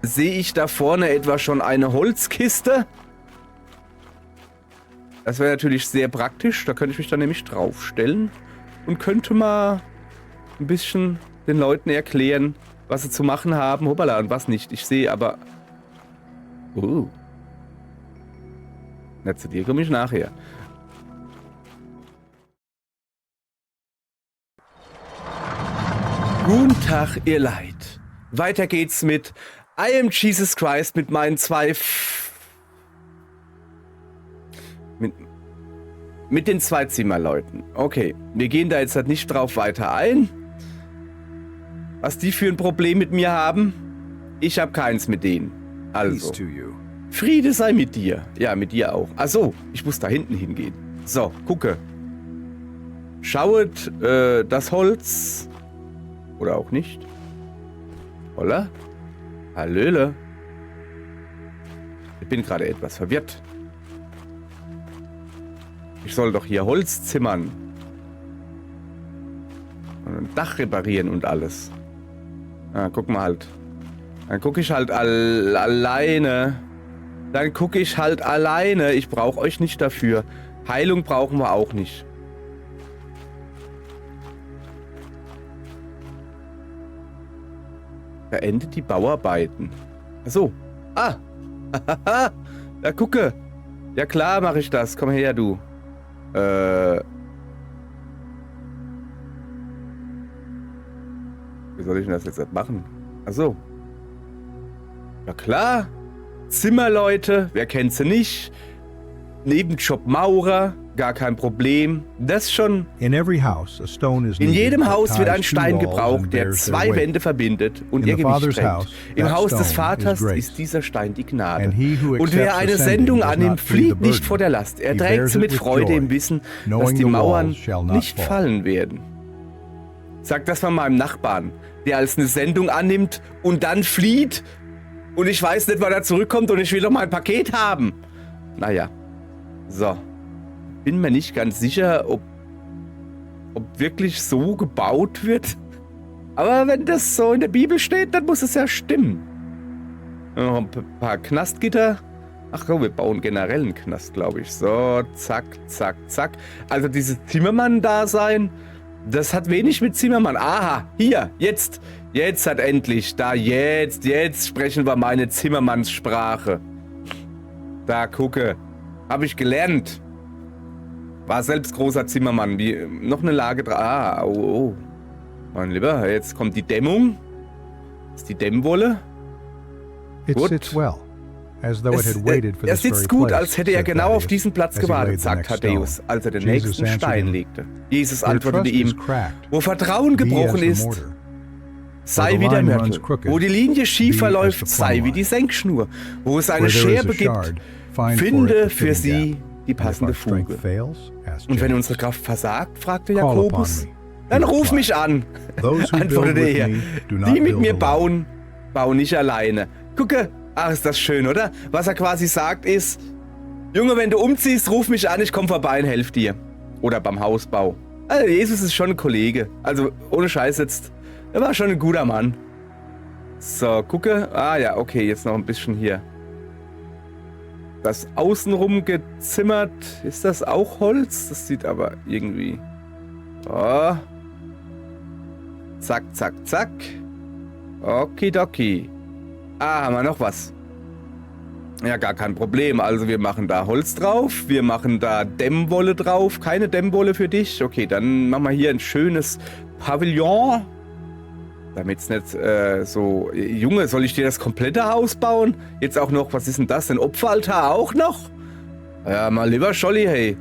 Sehe ich da vorne etwa schon eine Holzkiste? Das wäre natürlich sehr praktisch. Da könnte ich mich dann nämlich draufstellen und könnte mal ein bisschen den Leuten erklären, was sie zu machen haben. Hoppala, und was nicht. Ich sehe aber... Na, zu dir komme ich nachher. Guten Tag, ihr Leid. Weiter geht's mit I am Jesus Christ mit meinen mit den 2 Zimmerleuten. Okay, wir gehen da jetzt halt nicht drauf weiter ein. Was die für ein Problem mit mir haben? Ich habe keins mit denen. Also, Friede sei mit dir. Ja, mit dir auch. Achso, ich muss da hinten hingehen. So, gucke. Schauet das Holz. Oder auch nicht. Holla. Hallöle. Ich bin gerade etwas verwirrt. Ich soll doch hier Holz zimmern. Und ein Dach reparieren und alles. Ah, guck mal halt. Dann gucke ich halt alleine. Dann gucke ich halt alleine. Ich brauche euch nicht dafür. Heilung brauchen wir auch nicht. Beendet die Bauarbeiten. Achso. Ah. Ja, gucke. Ja klar mache ich das. Komm her, du. Wie soll ich denn das jetzt machen? Achso. Ja klar. Zimmerleute, wer kennt sie nicht? Nebenjob Maurer, gar kein Problem. Das schon. In jedem Haus wird ein Stein gebraucht, der 2 Wände verbindet und ihr Gewicht trägt. Im Haus des Vaters ist dieser Stein die Gnade. Und wer eine Sendung annimmt, flieht nicht vor der Last. Er trägt sie mit Freude im Wissen, dass die Mauern nicht fallen werden. Sag das mal meinem Nachbarn, der als eine Sendung annimmt und dann flieht und ich weiß nicht, wann er zurückkommt und ich will doch mein Paket haben. Naja. So. Bin mir nicht ganz sicher, ob wirklich so gebaut wird. Aber wenn das so in der Bibel steht, dann muss es ja stimmen. Noch ein paar Knastgitter. Ach komm, wir bauen generell einen Knast, glaube ich. So, zack, zack, zack. Also dieses Zimmermann-Dasein, das hat wenig mit Zimmermann. Aha, hier, jetzt hat endlich, jetzt sprechen wir meine Zimmermannssprache. Da, gucke. Habe ich gelernt. War selbst großer Zimmermann. Wie, noch eine Lage dran. Ah, oh. Mein Lieber, jetzt kommt die Dämmung. Das ist die Dämmwolle. Gut. Er sitzt gut, als hätte er genau auf diesen Platz gewartet, sagt Thaddäus, als er den nächsten Stein legte. Jesus antwortete ihm, wo Vertrauen gebrochen ist, sei wie der Mörtel. Wo die Linie schief verläuft, sei wie die Senkschnur. Wo es eine Scherbe gibt, finde für sie die passende Fuge. Und wenn unsere Kraft versagt, fragte Jakobus, dann ruf mich an, antwortete er. Die mit mir bauen, bauen nicht alleine. Gucke, ach ist das schön, oder? Was er quasi sagt ist, Junge, wenn du umziehst, ruf mich an, ich komm vorbei und helf dir. Oder beim Hausbau. Also Jesus ist schon ein Kollege. Also ohne Scheiß jetzt, er war schon ein guter Mann. So, gucke. Ah ja, okay, jetzt noch ein bisschen hier. Das außenrum gezimmert, ist das auch Holz? Das sieht aber irgendwie... Oh. Zack, zack, zack. Okidoki. Ah, haben wir noch was? Ja, gar kein Problem. Also wir machen da Holz drauf, wir machen da Dämmwolle drauf. Keine Dämmwolle für dich? Okay, dann machen wir hier ein schönes Pavillon. Damit es nicht so... Junge, soll ich dir das komplette Haus bauen? Jetzt auch noch, was ist denn das? Ein Opferaltar auch noch? Ja, mal lieber Scholli, hey.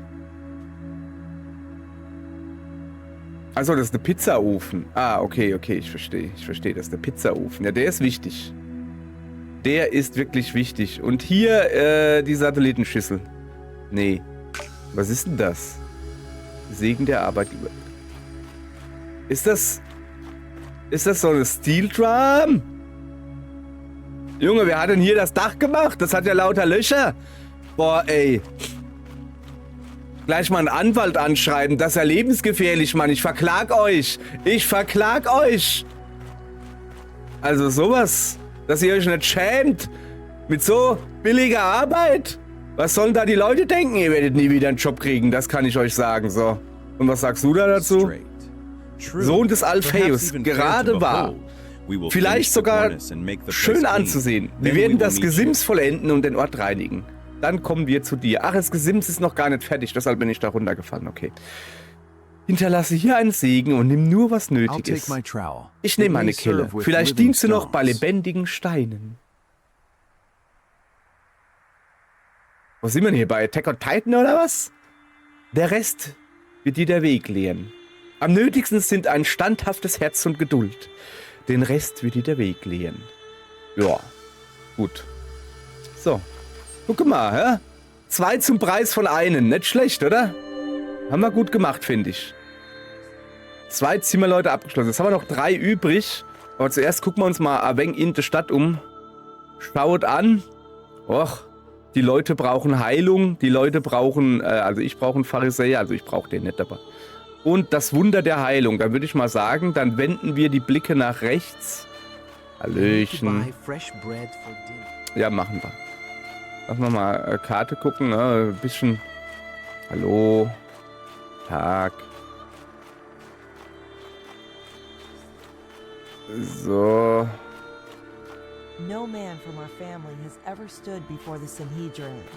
Also, das ist eine Pizzaofen. Ah, okay, ich verstehe. Das ist der Pizzaofen. Ja, der ist wichtig. Der ist wirklich wichtig. Und hier die Satellitenschüssel. Nee. Was ist denn das? Segen der Arbeitgeber. Ist das so eine Steel Drum? Junge, wer hat denn hier das Dach gemacht? Das hat ja lauter Löcher. Boah, ey. Gleich mal einen Anwalt anschreiben. Das ist ja lebensgefährlich, Mann. Ich verklag euch. Also sowas. dass ihr euch nicht schämt mit so billiger Arbeit. Was sollen da die Leute denken? Ihr werdet nie wieder einen Job kriegen, das kann ich euch sagen. So. Und was sagst du da dazu? Sohn des Alpheus, gerade wahr. Vielleicht sogar schön anzusehen. Wir werden das Gesims vollenden und den Ort reinigen. Dann kommen wir zu dir. Ach, das Gesims ist noch gar nicht fertig, deshalb bin ich da runtergefallen. Okay. Hinterlasse hier einen Segen und nimm nur, was nötig ist. Ich nehme meine Kelle. Vielleicht dient sie noch bei lebendigen Steinen. Wo sind wir denn hier? Bei Attack on Titan oder was? Der Rest wird dir der Weg lehren. Am nötigsten sind ein standhaftes Herz und Geduld. Den Rest wird dir der Weg lehren. Ja, gut. So. Guck mal, hä? 2 zum Preis von einem. Nicht schlecht, oder? Haben wir gut gemacht, finde ich. 2 Zimmerleute abgeschlossen. Jetzt haben wir noch 3 übrig. Aber zuerst gucken wir uns mal ein wenig in der Stadt um. Schaut an. Och, die Leute brauchen Heilung. Die Leute brauchen, also ich brauche einen Pharisäer. Also ich brauche den nicht, aber. Und das Wunder der Heilung. Da würde ich mal sagen, dann wenden wir die Blicke nach rechts. Hallöchen. Ja, machen wir. Lass mal Karte gucken, ne? Ein bisschen. Hallo. Tag. So.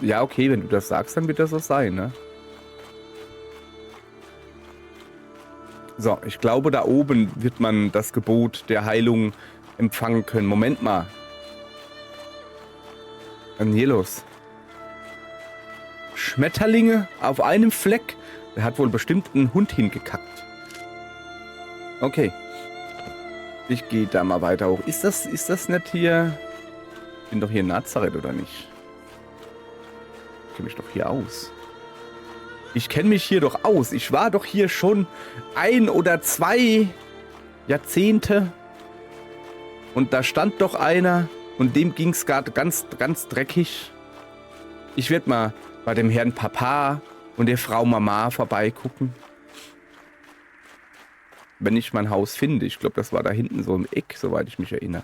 Ja, okay, wenn du das sagst, dann wird das so sein, ne? So, ich glaube, da oben wird man das Gebot der Heilung empfangen können. Moment mal. Was ist denn hier los? Schmetterlinge auf einem Fleck. Der hat wohl bestimmt einen Hund hingekackt. Okay. Ich gehe da mal weiter hoch. Ist das nicht hier... Ich bin doch hier in Nazareth, oder nicht? Ich kenne mich doch hier aus. Ich kenne mich hier doch aus. Ich war doch hier schon 1 oder 2 Jahrzehnte. Und da stand doch einer... Und dem ging es gerade ganz dreckig. Ich werde mal bei dem Herrn Papa und der Frau Mama vorbeigucken. Wenn ich mein Haus finde. Ich glaube, das war da hinten so im Eck, soweit ich mich erinnere.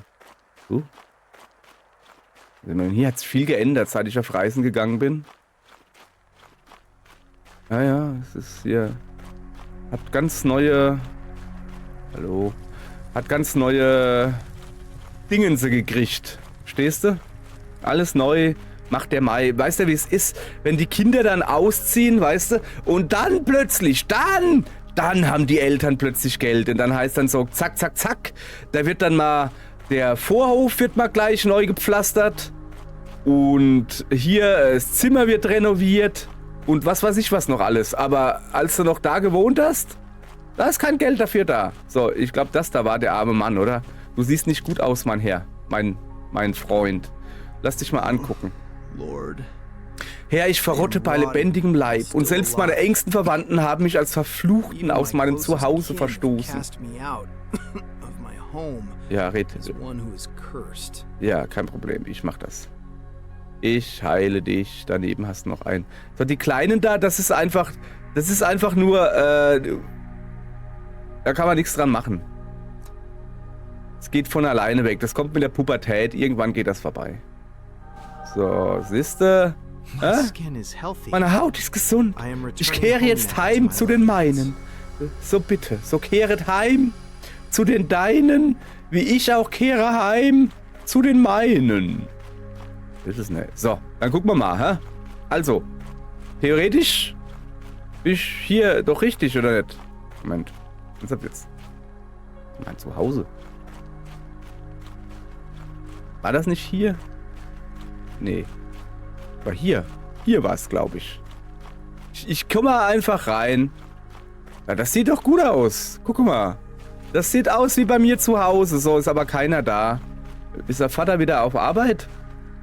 Hier hat es viel geändert, seit ich auf Reisen gegangen bin. Ja, es ist hier... Hat ganz neue... Hallo? Hat ganz neue... Dingense gekriegt. Stehst du? Alles neu, macht der Mai. Weißt du, wie es ist, wenn die Kinder dann ausziehen, weißt du? Und dann plötzlich, dann haben die Eltern plötzlich Geld. Und dann heißt dann so, zack, zack, zack. Da wird dann mal, der Vorhof wird mal gleich neu gepflastert. Und hier, das Zimmer wird renoviert. Und was weiß ich was noch alles. Aber als du noch da gewohnt hast, da ist kein Geld dafür da. So, ich glaube, das da war der arme Mann, oder? Du siehst nicht gut aus, mein Herr. Mein Freund. Lass dich mal angucken. Herr, ich verrotte bei lebendigem Leib. Und selbst meine engsten Verwandten haben mich als Verfluchten aus meinem Zuhause verstoßen. Ja, rede. Ja, kein Problem. Ich mach das. Ich heile dich. Daneben hast du noch einen. So, die Kleinen da, das ist einfach nur, da kann man nichts dran machen. Es geht von alleine weg. Das kommt mit der Pubertät. Irgendwann geht das vorbei. So, siehste? Meine Haut ist gesund. Ich kehre jetzt heim zu den meinen. So bitte. So kehret heim zu den deinen, wie ich auch kehre heim zu den meinen. Das ist nett. So, dann gucken wir mal, hä? Also, theoretisch bin ich hier doch richtig, oder nicht? Moment. Was ist das jetzt? Mein Zuhause. War das nicht hier? Nee. War hier. Hier war es, glaube ich. Ich komme mal einfach rein. Ja, das sieht doch gut aus. Guck mal. Das sieht aus wie bei mir zu Hause. So, ist aber keiner da. Ist der Vater wieder auf Arbeit?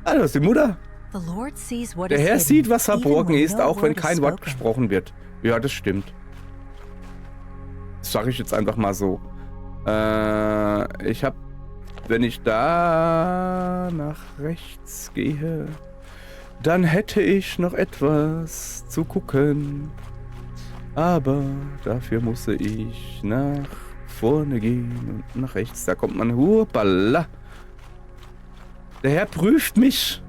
Ah, das ist die Mutter. Der Herr sieht, was verborgen ist, auch wenn kein Wort gesprochen wird. Ja, das stimmt. Das sage ich jetzt einfach mal so. Ich habe... Wenn ich da nach rechts gehe, dann hätte ich noch etwas zu gucken. Aber dafür muss ich nach vorne gehen und nach rechts. Da kommt man, hoppala. Der Herr prüft mich.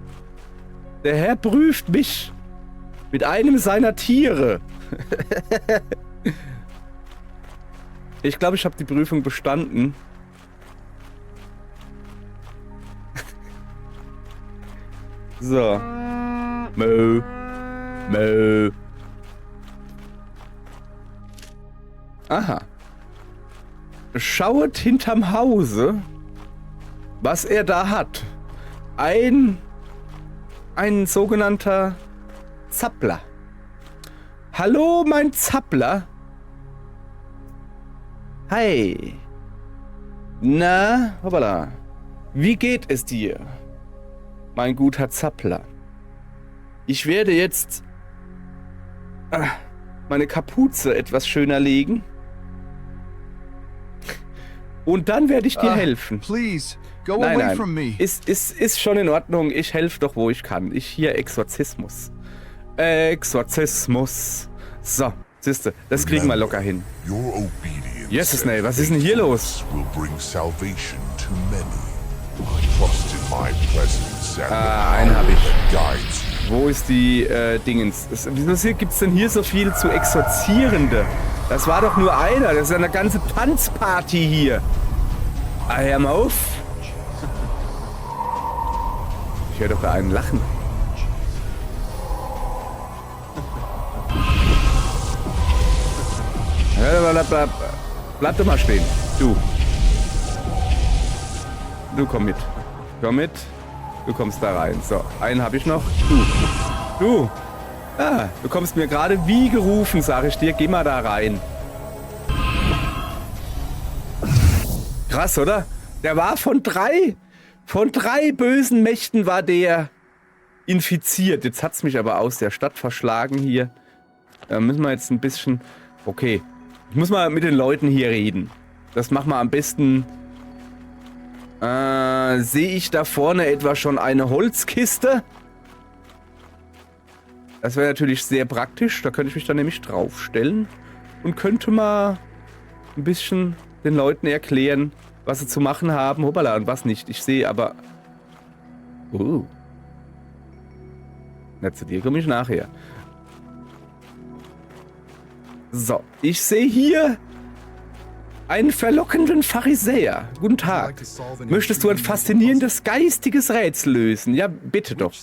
Der Herr prüft mich. Mit einem seiner Tiere. Ich glaube, ich habe die Prüfung bestanden. So. Mö. Mö. Aha. Schauet hinterm Hause, was er da hat. Ein sogenannter Zappler. Hallo, mein Zappler. Hi. Na, hoppala. Wie geht es dir, mein guter Zappler? Ich werde jetzt meine Kapuze etwas schöner legen. Und dann werde ich dir helfen. Please, go Nein, away nein. from me. Ist schon in Ordnung. Ich helfe doch, wo ich kann. Ich hier Exorzismus. Exorzismus. So, siehste, das kriegen wir locker hin. Your obedience Yes, Snail, was ist denn hier los? will bring salvation to many. Trust in my presence and einen hab ich. that guides you. Wo ist die Dingens? Wieso gibt's denn hier so viel zu Exorzierende? Das war doch nur einer. Das ist ja eine ganze Tanzparty hier. Hör mal auf. Ich höre doch bei einem lachen. Bleib doch mal stehen. Du. Du komm mit. Komm mit. Du kommst da rein. So, einen habe ich noch. Du. Ah, du kommst mir gerade wie gerufen, sag ich dir. Geh mal da rein. Krass, oder? Der war von drei bösen Mächten war der infiziert. Jetzt hat's mich aber aus der Stadt verschlagen hier. Da müssen wir jetzt ein bisschen... Okay. Ich muss mal mit den Leuten hier reden. Das machen wir am besten... sehe ich da vorne etwa schon eine Holzkiste? Das wäre natürlich sehr praktisch. Da könnte ich mich dann nämlich draufstellen und könnte mal ein bisschen den Leuten erklären, was sie zu machen haben. Hoppala, und was nicht. Ich sehe aber... Na, zu dir komme ich nachher. So, ich sehe hier einen verlockenden Pharisäer. Guten Tag. Möchtest du ein faszinierendes geistiges Rätsel lösen? Ja, bitte doch.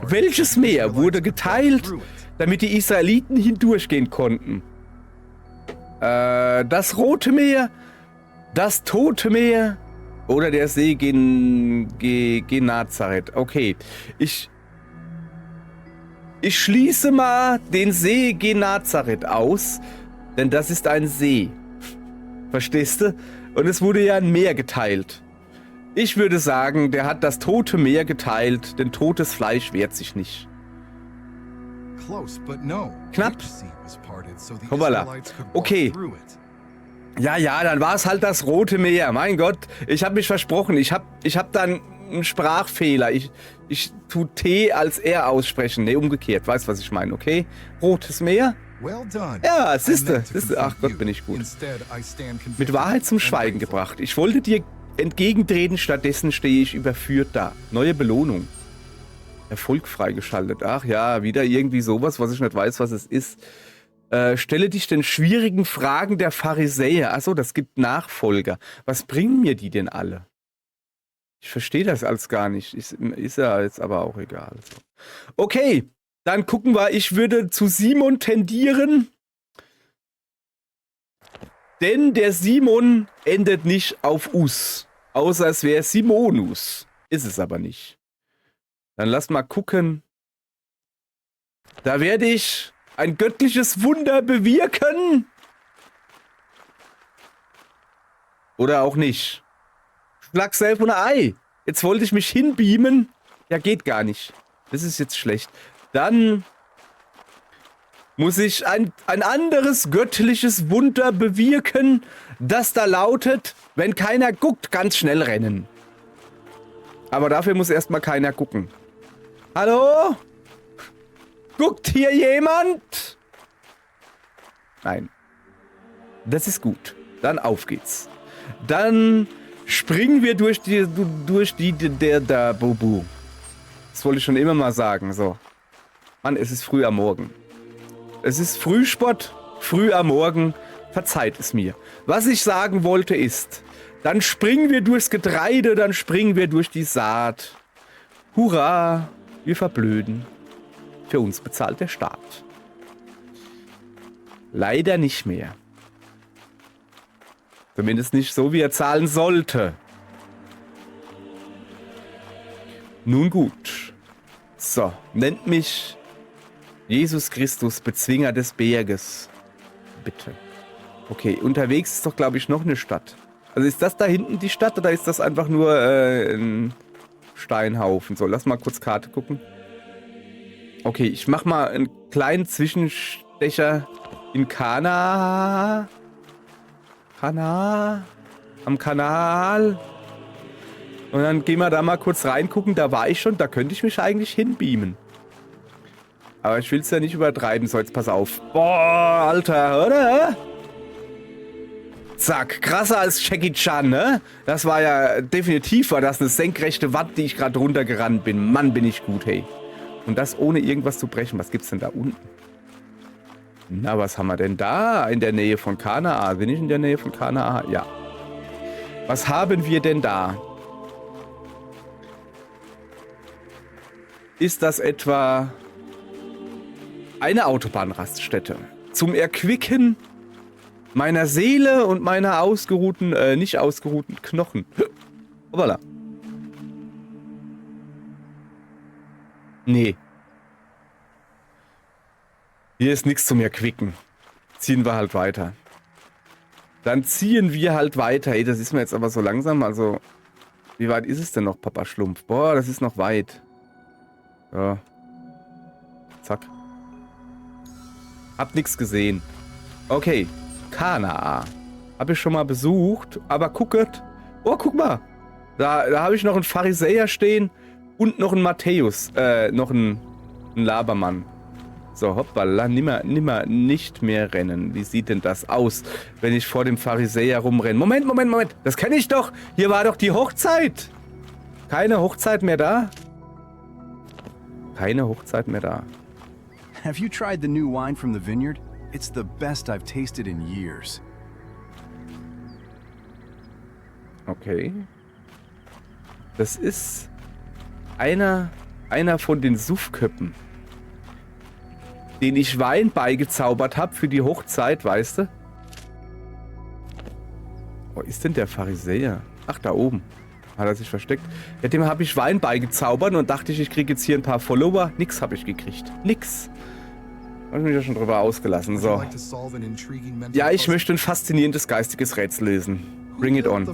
Welches Meer wurde geteilt, damit die Israeliten hindurchgehen konnten? Das Rote Meer, das Tote Meer oder der See Genazareth. Okay, ich schließe mal den See Genazareth aus, denn das ist ein See. Verstehst du? Und es wurde ja ein Meer geteilt. Ich würde sagen, der hat das Tote Meer geteilt, denn totes Fleisch wehrt sich nicht. Knapp. Hoppala. Okay. Ja, dann war es halt das Rote Meer. Mein Gott, ich habe mich versprochen. Ich hab dann einen Sprachfehler. Ich tu T als R aussprechen. Ne, umgekehrt. Weißt, was ich meine, okay? Rotes Meer? Ja, siehste. Ach Gott, bin ich gut. Mit Wahrheit zum Schweigen gebracht. Ich wollte dir entgegentreten, stattdessen stehe ich überführt da. Neue Belohnung. Erfolg freigeschaltet. Ach ja, wieder irgendwie sowas, was ich nicht weiß, was es ist. Stelle dich den schwierigen Fragen der Pharisäer. Achso, das gibt Nachfolger. Was bringen mir die denn alle? Ich verstehe das alles gar nicht. Ist ja jetzt aber auch egal. Okay, dann gucken wir. Ich würde zu Simon tendieren. Denn der Simon endet nicht auf Us. Außer es wäre Simonus. Ist es aber nicht. Dann lass mal gucken. Da werde ich ein göttliches Wunder bewirken. Oder auch nicht. Schlag selbst ohne Ei. Jetzt wollte ich mich hinbeamen. Ja, geht gar nicht. Das ist jetzt schlecht. Dann muss ich ein anderes göttliches Wunder bewirken, das da lautet, wenn keiner guckt, ganz schnell rennen. Aber dafür muss erstmal keiner gucken. Hallo? Guckt hier jemand? Nein. Das ist gut. Dann auf geht's. Dann springen wir durch der Bubu. Das wollte ich schon immer mal sagen, so. Mann, es ist früh am Morgen. Es ist Frühsport, früh am Morgen. Verzeiht es mir. Was ich sagen wollte ist, dann springen wir durchs Getreide, dann springen wir durch die Saat. Hurra, wir verblöden. Für uns bezahlt der Staat. Leider nicht mehr. Zumindest nicht so, wie er zahlen sollte. Nun gut. So, nennt mich Jesus Christus, Bezwinger des Berges. Bitte. Okay, unterwegs ist doch, glaube ich, noch eine Stadt. Also ist das da hinten die Stadt oder ist das einfach nur ein Steinhaufen? So, lass mal kurz Karte gucken. Okay, ich mach mal einen kleinen Zwischenstecher in Kana. Am Kanal. Und dann gehen wir da mal kurz reingucken. Da war ich schon, da könnte ich mich eigentlich hinbeamen. Aber ich will es ja nicht übertreiben, so jetzt pass auf. Boah, Alter, oder? Zack, krasser als Jackie Chan, ne? Das war ja, definitiv war das eine senkrechte Wand, die ich gerade runtergerannt bin. Mann, bin ich gut, hey. Und das ohne irgendwas zu brechen. Was gibt's denn da unten? Na, was haben wir denn da in der Nähe von Kanaa? Bin ich in der Nähe von Kanaa? Ja. Was haben wir denn da? Ist das etwa eine Autobahnraststätte? Zum Erquicken meiner Seele und meiner ausgeruhten, nicht ausgeruhten Knochen. Voilà. Nee. Hier ist nichts zum Erquicken. Ziehen wir halt weiter. Dann ziehen wir halt weiter. Ey, das ist mir jetzt aber so langsam. Also, wie weit ist es denn noch, Papa Schlumpf? Boah, das ist noch weit. Ja. Zack. Hab nichts gesehen. Okay. Kanaa. Habe ich schon mal besucht. Aber gucket. Oh, guck mal. Da habe ich noch einen Pharisäer stehen. Und noch einen Matthäus. Noch einen Labermann. So, hoppala. Nimmer nicht mehr rennen. Wie sieht denn das aus, wenn ich vor dem Pharisäer rumrenne? Moment. Das kenne ich doch. Hier war doch die Hochzeit. Keine Hochzeit mehr da? Keine Hochzeit mehr da. Have you tried the new wine from the vineyard? It's the best I've tasted in years. Okay. Das ist einer von den Suffköppen, den ich Wein beigezaubert habe für die Hochzeit, weißt du? Wo ist denn der Pharisäer? Ach, da oben. Hat er sich versteckt. Ja, dem habe ich Wein beigezaubert und dachte ich kriege jetzt hier ein paar Follower. Nix habe ich gekriegt. Nix. Habe ich mich ja schon drüber ausgelassen. So. Ja, ich möchte ein faszinierendes geistiges Rätsel lösen. Bring it on.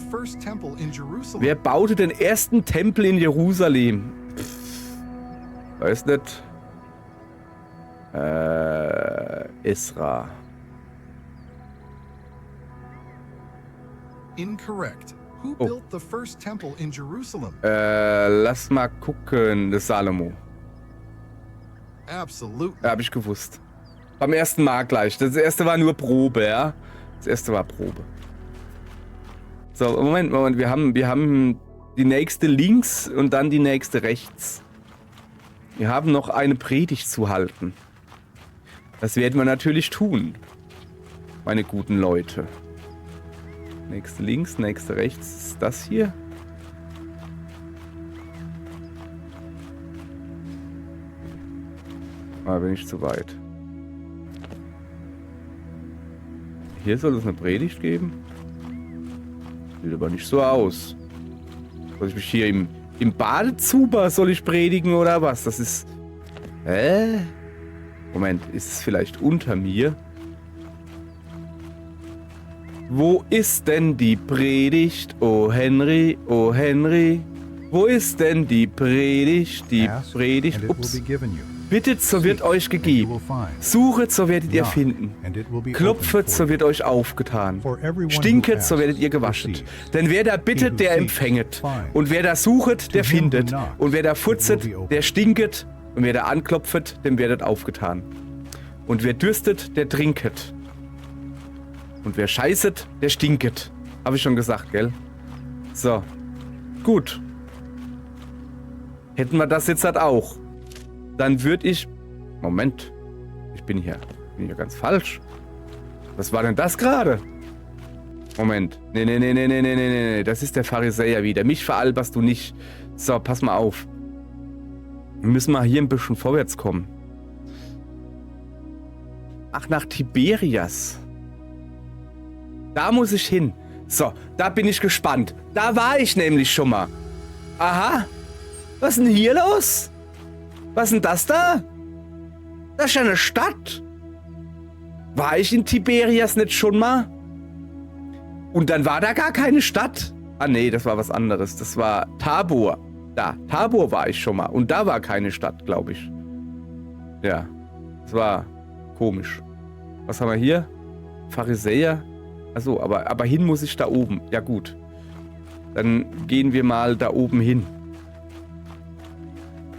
Wer baute den ersten Tempel in Jerusalem? Weiß nicht. Esra. Incorrect. Who built the first temple in Jerusalem? Lass mal gucken. Das Salomo. Absolutely. Ja, hab ich gewusst. Beim ersten Mal gleich. Das erste war nur Probe, ja? Das erste war Probe. So, Moment. Wir haben die nächste links und dann die nächste rechts. Wir haben noch eine Predigt zu halten. Das werden wir natürlich tun. Meine guten Leute. Nächste links, nächste rechts. Ist das hier? Ah, bin ich zu weit. Hier soll es eine Predigt geben? Sieht aber nicht so aus. Soll ich mich hier im Badezuber soll ich predigen oder was? Das ist... Hä? Moment, ist es vielleicht unter mir? Wo ist denn die Predigt, oh Henry, oh Henry? Wo ist denn die Predigt, Ups. Bittet, so wird euch gegeben. Suchet, so werdet ihr finden. Klopfet, so wird euch aufgetan. Stinket, so werdet ihr gewaschen. Denn wer da bittet, der empfänget. Und wer da suchet, der findet. Und wer da furzet, der stinket. Und wer da anklopfet, dem werdet aufgetan. Und wer dürstet, der trinket. Und wer scheißet, der stinket. Habe ich schon gesagt, gell? So. Gut. Hätten wir das jetzt halt auch. Dann würde ich... Moment. Ich bin hier ganz falsch. Was war denn das gerade? Moment. Nee. Das ist der Pharisäer wieder. Mich veralberst du nicht. So, pass mal auf. Wir müssen mal hier ein bisschen vorwärts kommen. Ach, nach Tiberias. Da muss ich hin. So, da bin ich gespannt. Da war ich nämlich schon mal. Aha. Was ist denn hier los? Was ist denn das da? Das ist ja eine Stadt. War ich in Tiberias nicht schon mal? Und dann war da gar keine Stadt. Ah nee, das war was anderes. Das war Tabor. Da, Tabor war ich schon mal. Und da war keine Stadt, glaube ich. Ja, das war komisch. Was haben wir hier? Pharisäer. Achso, aber hin muss ich da oben. Ja gut. Dann gehen wir mal da oben hin.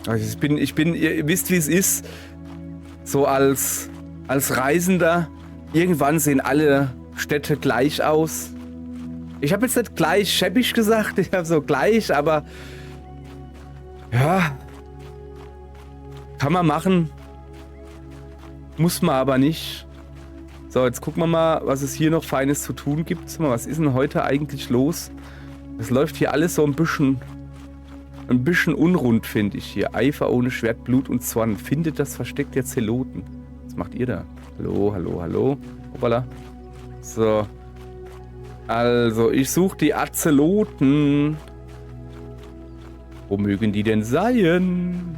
Also ihr wisst, wie es ist. So als Reisender. Irgendwann sehen alle Städte gleich aus. Ich habe jetzt nicht gleich schäbig gesagt. Ich habe so gleich, aber... Ja. Kann man machen. Muss man aber nicht. So, jetzt gucken wir mal, was es hier noch Feines zu tun gibt. Was ist denn heute eigentlich los? Es läuft hier alles so ein bisschen unrund, finde ich hier. Eifer ohne Schwert, Blut und Zorn. Findet das Versteck der Zeloten. Was macht ihr da? Hallo. Hoppala. So. Also, ich suche die Azeloten. Wo mögen die denn sein?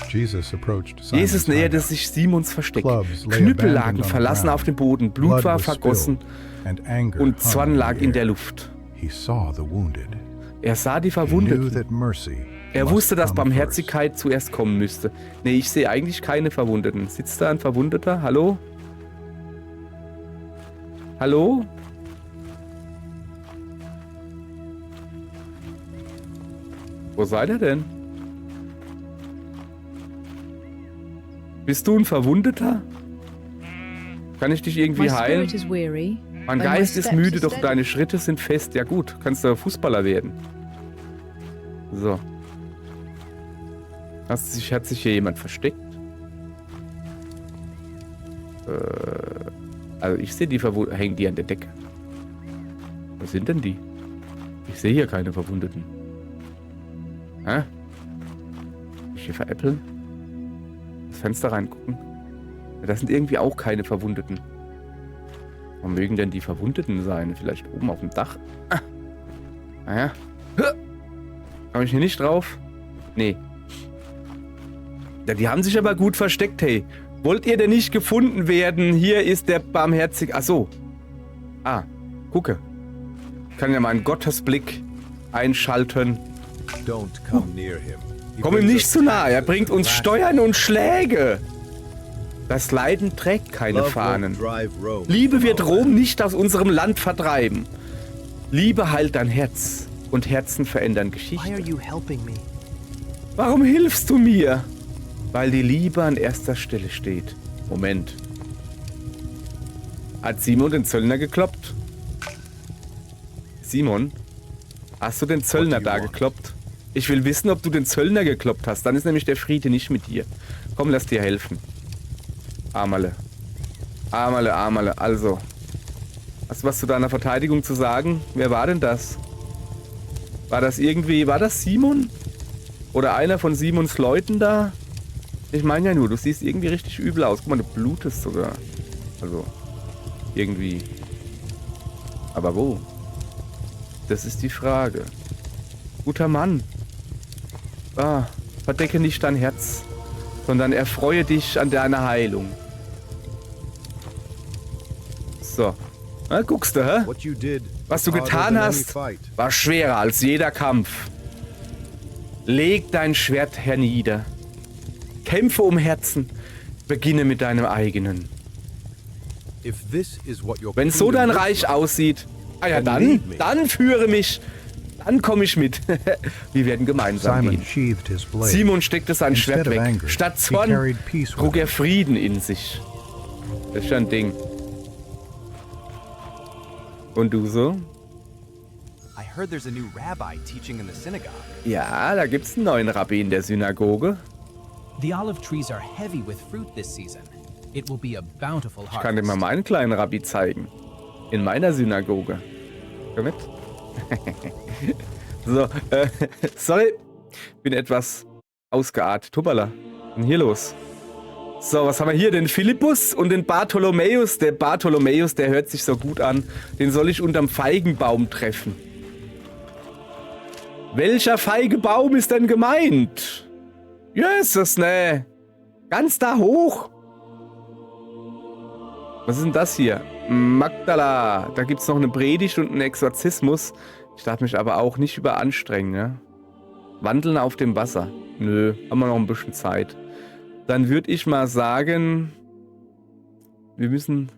Jesus näherte sich Simons Versteck. Knüppel lagen verlassen auf dem Boden, Blut war vergossen und Zorn lag in der Luft. Er sah die Verwundeten. Er wusste, dass Barmherzigkeit zuerst kommen müsste. Nee, ich sehe eigentlich keine Verwundeten. Sitzt da ein Verwundeter? Hallo? Hallo? Wo seid ihr denn? Bist du ein Verwundeter? Kann ich dich irgendwie heilen? Mein Geist ist müde, doch deine Schritte sind fest. Ja gut, kannst du Fußballer werden. So. Hat sich hier jemand versteckt? Also ich sehe die Verwundeten. Hängen die an der Decke? Was sind denn die? Ich sehe hier keine Verwundeten. Hä? Ich hier veräppeln? Das Fenster reingucken? Ja, das sind irgendwie auch keine Verwundeten. Wo mögen denn die Verwundeten sein? Vielleicht oben auf dem Dach? Naja. Komme ich hier nicht drauf? Nee. Ja, die haben sich aber gut versteckt, hey. Wollt ihr denn nicht gefunden werden? Hier ist der barmherzige... Ach so. Ah, gucke. Ich kann ja mal einen Gottesblick einschalten. Komm ihm nicht zu nah, er bringt uns Steuern und Schläge. Das Leiden trägt keine Fahnen. Liebe wird Rom nicht aus unserem Land vertreiben. Liebe heilt dein Herz und Herzen verändern Geschichte. Warum hilfst du mir? Weil die Liebe an erster Stelle steht. Moment. Hat Simon den Zöllner gekloppt? Simon? Hast du den Zöllner da gekloppt? Ich will wissen, ob du den Zöllner gekloppt hast. Dann ist nämlich der Friede nicht mit dir. Komm, lass dir helfen. Amerle. Also. Hast du was zu deiner Verteidigung zu sagen? Wer war denn das? War das Simon? Oder einer von Simons Leuten da? Ich meine ja nur, du siehst irgendwie richtig übel aus. Guck mal, du blutest sogar. Also, irgendwie. Aber wo? Das ist die Frage. Guter Mann. Verdecke nicht dein Herz, sondern erfreue dich an deiner Heilung. So. Na, guckst du, hä? Was du getan hast, war schwerer als jeder Kampf. Leg dein Schwert hernieder. Kämpfe um Herzen. Beginne mit deinem eigenen. Wenn so dein Reich aussieht, dann führe mich. Dann komme ich mit. Wir werden gemeinsam gehen. Simon steckte sein Schwert weg. Statt Zorn trug er Frieden in sich. Das ist schon ein Ding. Und du so? heard there's a new rabbi teaching in the synagogue. Ja, da gibt's einen neuen Rabbi in der Synagoge. The olive trees are heavy with fruit this season. It will be a bountiful Ich kann dir mal harvest. meinen kleinen Rabbi zeigen. In meiner Synagoge. Komm mit. So, sorry. Bin etwas ausgeartet. Tuppala. Was ist denn hier los? So, was haben wir hier? Den Philippus und den Bartholomäus. Der Bartholomäus, der hört sich so gut an. Den soll ich unterm Feigenbaum treffen. Welcher Feigebaum ist denn gemeint? Jesus, ne. Ganz da hoch. Was ist denn das hier? Magdala. Da gibt es noch eine Predigt und einen Exorzismus. Ich darf mich aber auch nicht überanstrengen, ne? Wandeln auf dem Wasser. Nö, haben wir noch ein bisschen Zeit. Dann würde ich mal sagen, wir müssen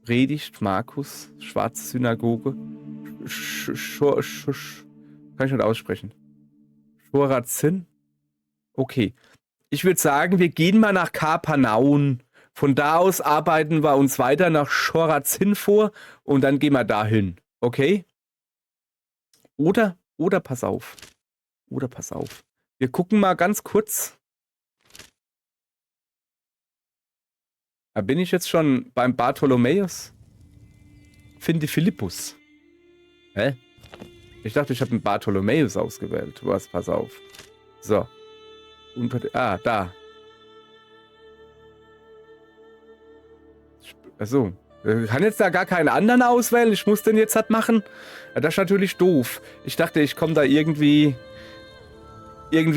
Predigt, Markus, Schwarze Synagoge. Kann ich nicht aussprechen. Chorazin? Okay. Ich würde sagen, wir gehen mal nach Kapernaum. Von da aus arbeiten wir uns weiter nach Chorazin vor und dann gehen wir dahin. Okay? Oder pass auf. Oder pass auf. Wir gucken mal ganz kurz. Da bin ich jetzt schon beim Bartholomäus. Finde Philippus. Hä? Ich dachte, ich habe einen Bartholomäus ausgewählt. Was? Pass auf. So. Da. Achso. Ich kann jetzt da gar keinen anderen auswählen. Ich muss den jetzt halt machen. Ja, das ist natürlich doof. Ich dachte, ich komme da irgendwie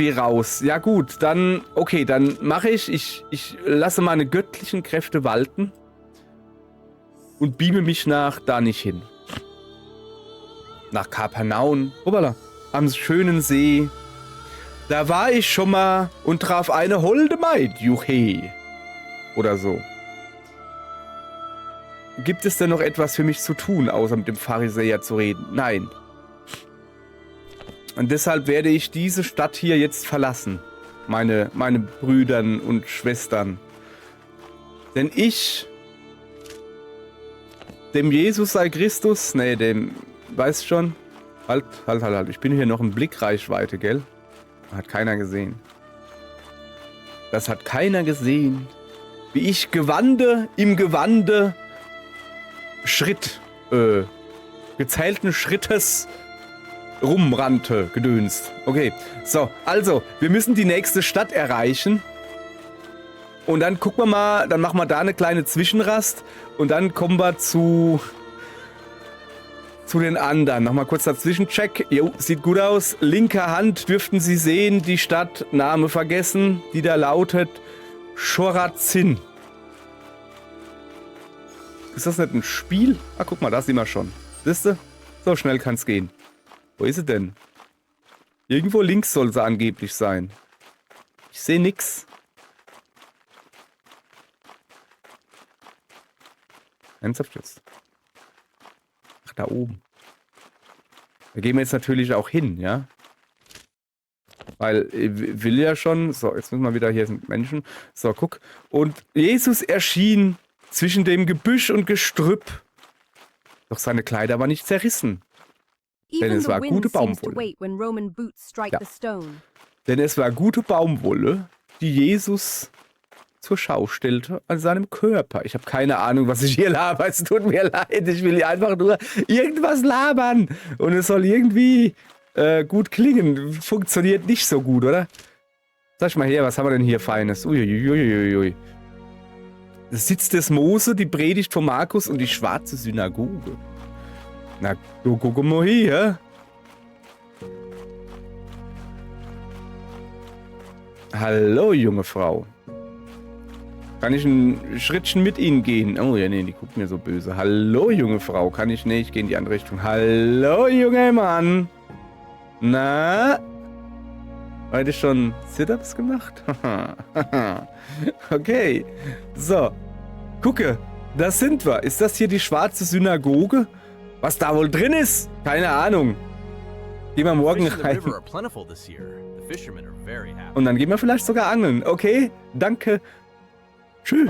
raus. Ja gut, dann, okay, dann mache ich lasse meine göttlichen Kräfte walten und beame mich da nicht hin. Nach Kapernaum, hoppala, am schönen See. Da war ich schon mal und traf eine holde Maid, juche. Oder so. Gibt es denn noch etwas für mich zu tun, außer mit dem Pharisäer zu reden? Nein. Und deshalb werde ich diese Stadt hier jetzt verlassen. Meine Brüdern und Schwestern. Denn dem Jesus sei Christus, nee, dem, weißt schon, halt. Ich bin hier noch in Blickreichweite, gell? Hat keiner gesehen. Das hat keiner gesehen. Wie ich im Gewande gezählten Schrittes rumrannte, gedönst. Okay, so, also, wir müssen die nächste Stadt erreichen. Und dann gucken wir mal, dann machen wir da eine kleine Zwischenrast. Und dann kommen wir zu den anderen. Nochmal kurz dazwischen, check. Jo, sieht gut aus. Linker Hand dürften Sie sehen, die Stadt, Name vergessen, die da lautet Chorazin. Ist das nicht ein Spiel? Ah, guck mal, da sehen wir schon. Siehst du? So schnell kann es gehen. Wo ist sie denn? Irgendwo links soll sie angeblich sein. Ich sehe nix. Ernsthaft jetzt? Ach, da oben. Da gehen wir jetzt natürlich auch hin, ja? Weil ich will ja schon... So, jetzt müssen wir wieder... Hier sind Menschen. So, guck. Und Jesus erschien zwischen dem Gebüsch und Gestrüpp. Doch seine Kleider waren nicht zerrissen. Denn es war gute Baumwolle. Ja. Denn es war gute Baumwolle, die Jesus zur Schau stellte an seinem Körper. Ich habe keine Ahnung, was ich hier laber. Es tut mir leid. Ich will hier einfach nur irgendwas labern. Und es soll irgendwie gut klingen. Funktioniert nicht so gut, oder? Sag mal her, was haben wir denn hier Feines? Uiuiuiui. Das Sitz des Mose, die Predigt von Markus und die Schwarze Synagoge. Na, du guck mal hier. Hallo, junge Frau. Kann ich ein Schrittchen mit Ihnen gehen? Oh, ja, nee, die guckt mir so böse. Hallo, junge Frau. Kann ich? Nee, ich gehe in die andere Richtung. Hallo, junger Mann. Na? Heute schon Sit-Ups gemacht? Okay. So. Gucke, da sind wir. Ist das hier die Schwarze Synagoge? Was da wohl drin ist? Keine Ahnung. Gehen wir morgen rein. Und dann gehen wir vielleicht sogar angeln. Okay, danke. Tschüss.